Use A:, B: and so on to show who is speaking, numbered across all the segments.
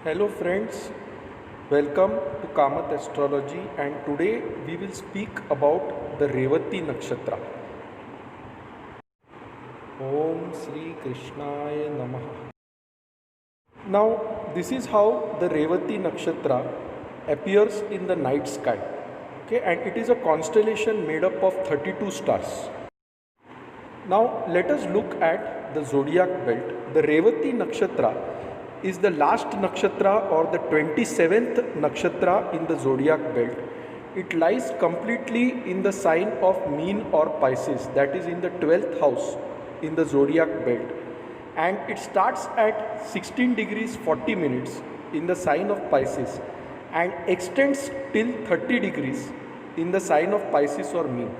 A: Hello friends, welcome to Kamath Astrology, and today we will speak about the Revati Nakshatra. Om Sri Krishnaya Namaha. Now, this is how the Revati Nakshatra appears in the night sky. Okay, and it is a constellation made up of 32 stars. Now, let us look at the zodiac belt. The Revati Nakshatra is the last nakshatra or the 27th nakshatra in the zodiac belt. It lies completely in the sign of Meen or Pisces, that is in the 12th house in the zodiac belt, and it starts at 16 degrees 40 minutes in the sign of Pisces and extends till 30 degrees in the sign of Pisces or Meen.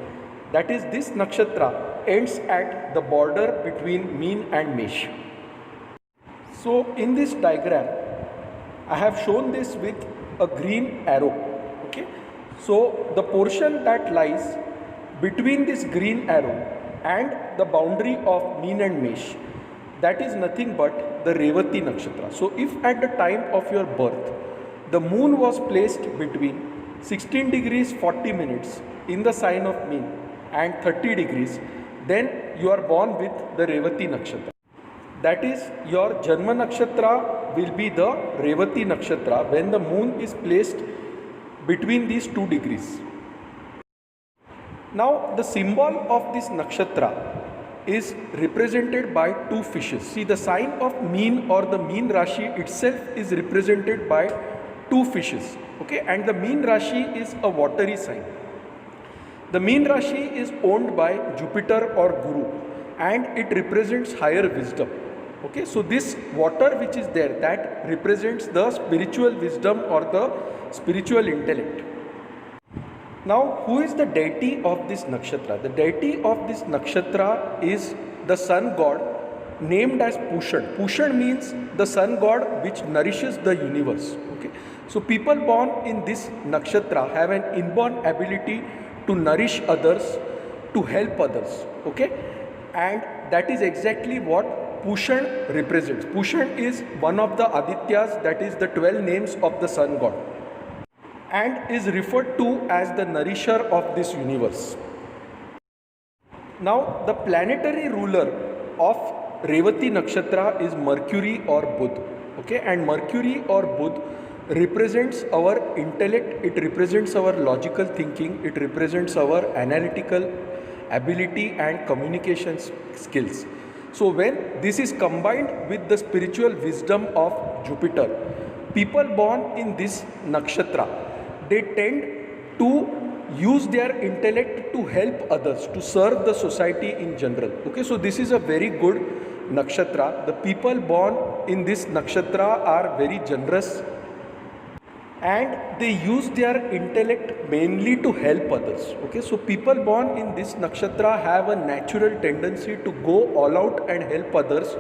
A: That is, this nakshatra ends at the border between Meen and Mesh. So in this diagram, I have shown this with a green arrow. Okay. So the portion that lies between this green arrow and the boundary of Meen and Mesh, that is nothing but the Revati Nakshatra. So if at the time of your birth, the moon was placed between 16 degrees 40 minutes in the sign of Meen and 30 degrees, then you are born with the Revati Nakshatra. That is, your Janma Nakshatra will be the Revati Nakshatra when the moon is placed between these 2 degrees. Now, the symbol of this nakshatra is represented by 2 fishes. See, the sign of Meen or the Meen Rashi itself is represented by 2 fishes. Okay, and the Meen Rashi is a watery sign. The Meen Rashi is owned by Jupiter or Guru, and it represents higher wisdom. Okay, so this water which is there, that represents the spiritual wisdom or the spiritual intellect. Now, who is the deity of this nakshatra? The deity of this nakshatra is the sun god named as Pushan. Pushan means the sun god which nourishes the universe. Okay, so people born in this nakshatra have an inborn ability to nourish others, to help others. Okay, and that is exactly what Pushan represents. Pushan is one of the Adityas, that is the 12 names of the sun god, and is referred to as the nourisher of this universe. Now, the planetary ruler of Revati Nakshatra is Mercury or Budh. Okay, and Mercury or Budh represents our intellect, it represents our logical thinking, it represents our analytical ability and communication skills. So when this is combined with the spiritual wisdom of Jupiter, people born in this nakshatra, they tend to use their intellect to help others, to serve the society in general. Okay, so this is a very good nakshatra. The people born in this nakshatra are very generous, and they use their intellect mainly to help others. Okay, so people born in this nakshatra have a natural tendency to go all out and help others,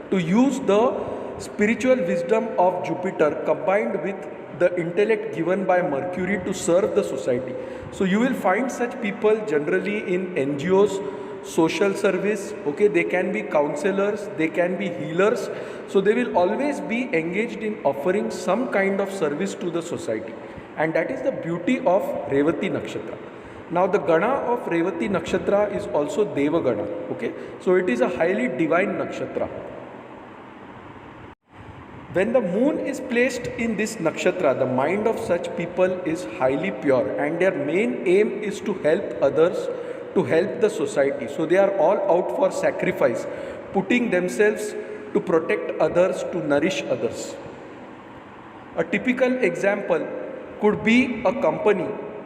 A: to use the spiritual wisdom of Jupiter combined with the intellect given by Mercury to serve the society. So you will find such people generally in NGOs, social service. Okay, they can be counselors, they can be healers, so they will always be engaged in offering some kind of service to the society, and that is the beauty of Revati Nakshatra. Now, the Gana of Revati Nakshatra is also Devagana. Okay, so it is a highly divine nakshatra. When the moon is placed in this nakshatra, the mind of such people is highly pure, and their main aim is to help others, to help the society. So they are all out for sacrifice, putting themselves to protect others, to nourish others. A typical example could be a company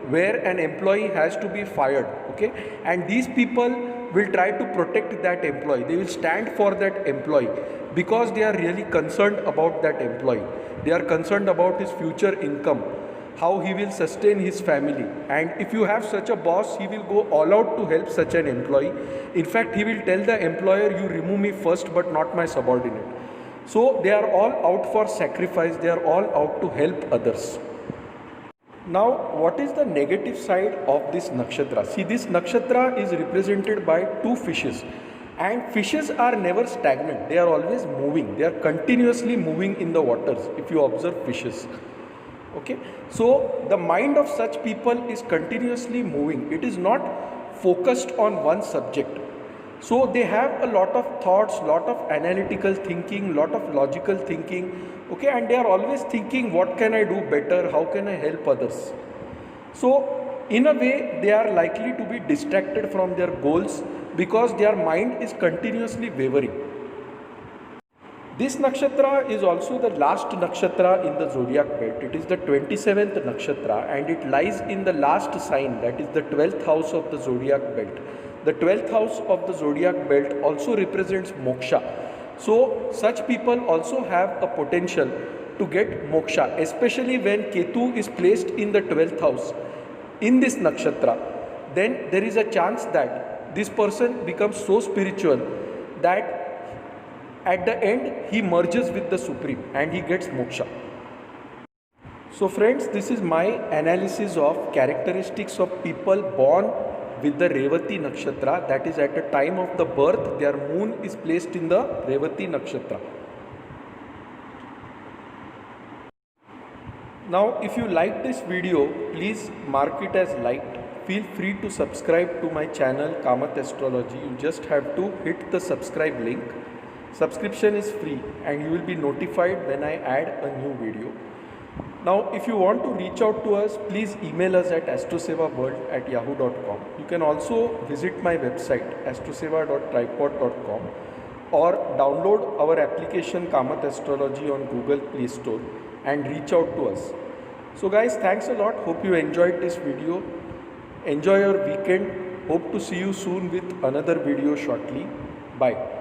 A: where an employee has to be fired. Okay, and these people will try to protect that employee. They will stand for that employee because they are really concerned about that employee. They are concerned about his future income, how he will sustain his family, and if you have such a boss, he will go all out to help such an employee. In fact, he will tell the employer, you remove me first but not my subordinate. So they are all out for sacrifice, they are all out to help others. Now, what is the negative side of this nakshatra? See, this nakshatra is represented by 2 fishes. And fishes are never stagnant, they are always moving, they are continuously moving in the waters if you observe fishes. Okay, so the mind of such people is continuously moving, it is not focused on one subject. So they have a lot of thoughts, lot of analytical thinking, lot of logical thinking, okay, and they are always thinking what can I do better, how can I help others. So in a way they are likely to be distracted from their goals because their mind is continuously wavering. This nakshatra is also the last nakshatra in the zodiac belt. It is the 27th nakshatra and it lies in the last sign, that is the 12th house of the zodiac belt. The 12th house of the zodiac belt also represents moksha. So such people also have a potential to get moksha, especially when Ketu is placed in the 12th house in this nakshatra. Then there is a chance that this person becomes so spiritual that at the end he merges with the Supreme and he gets moksha. So friends, this is my analysis of characteristics of people born with the Revati nakshatra, that is at the time of the birth their moon is placed in the Revati nakshatra. Now if you like this video, please mark it as liked. Feel free to subscribe to my channel Kamath Astrology. You just have to hit the subscribe link. Subscription is free and you will be notified when I add a new video. Now if you want to reach out to us, please email us at astrosevaworld@yahoo.com. You can also visit my website astroseva.tripod.com or download our application Kamath Astrology on Google Play Store and reach out to us. So guys, thanks a lot. Hope you enjoyed this video. Enjoy your weekend. Hope to see you soon with another video shortly. Bye.